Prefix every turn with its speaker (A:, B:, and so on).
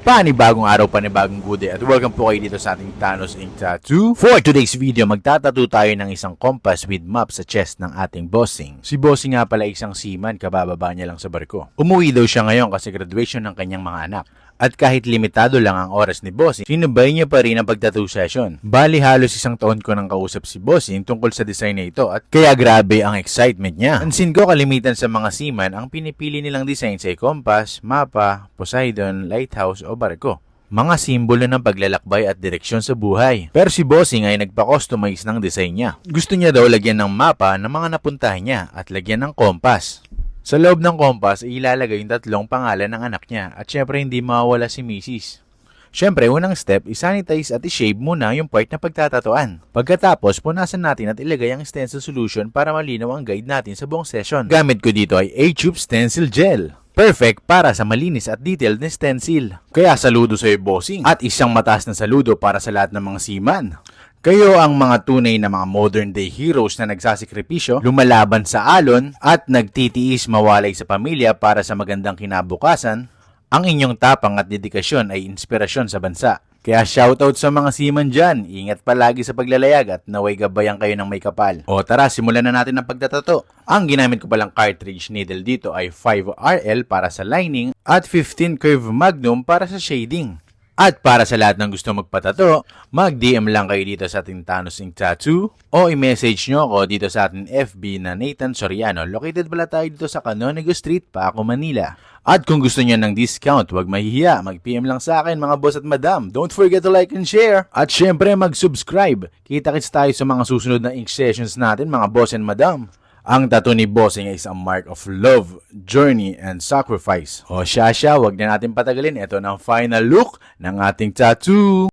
A: Panibagong araw, panibagong good day, at welcome po kayo dito sa ating Thanos Ink Tattoo. For today's video, magtatattoo tayo ng isang compass with map sa chest ng ating bossing. Si bossing nga pala isang seaman, kabababa niya lang sa barko. Umuwi daw siya ngayon kasi graduation ng kanyang mga anak. At kahit limitado lang ang oras ni bossing, sinubay niya pa rin ang pagtattoo session. Bali halos isang taon ko nang kausap si bossing tungkol sa design na ito at kaya grabe ang excitement niya. Pansin ko kalimitan sa mga seaman ang pinipili nilang design sa compass, mapa, Poseidon, lighthouse o barko. Mga simbolo ng paglalakbay at direksyon sa buhay. Pero si bossing ay nagpa-customize ng design niya. Gusto niya daw lagyan ng mapa ng mga napuntahan niya at lagyan ng compass. Sa loob ng compass, ilalagay yung tatlong pangalan ng anak niya at syempre hindi mawawala si Mrs. Syempre, unang step, isanitize at i-shave muna yung part na pagtatatuan. Pagkatapos, punasan natin at ilagay ang stencil solution para malinaw ang guide natin sa buong session. Gamit ko dito ay A-Tube Stencil Gel. Perfect para sa malinis at detailed na stencil. Kaya saludo sa iyo, bossing. At isang mataas na saludo para sa lahat ng mga seaman. Kayo ang mga tunay na mga modern day heroes na nagsasikripisyo, lumalaban sa alon, at nagtitiis mawalay sa pamilya para sa magandang kinabukasan. Ang inyong tapang at dedikasyon ay inspirasyon sa bansa. Kaya shoutout sa mga seaman dyan, ingat palagi sa paglalayag at naway gabayan kayo ng may kapal. O tara, simulan na natin ang pagtatato. Ang ginamit ko palang cartridge needle dito ay 5RL para sa lining at 15 Curve Magnum para sa shading. At para sa lahat ng gusto magpatato, mag-DM lang kayo dito sa ating Thanos Ink Tattoo o i-message nyo ako dito sa ating FB na Nathan Soriano. Located pala tayo dito sa Canonigo Street, Paco, Manila. At kung gusto nyo ng discount, huwag mahihiya. Mag-PM lang sa akin mga boss at madam. Don't forget to like and share. At syempre mag-subscribe. Kita-kits tayo sa mga susunod na ink sessions natin mga boss and madam. Ang tattoo ni bossing ay isang mark of love, journey, and sacrifice. O siya, wag na natin patagalin. Ito na ang final look ng ating tattoo.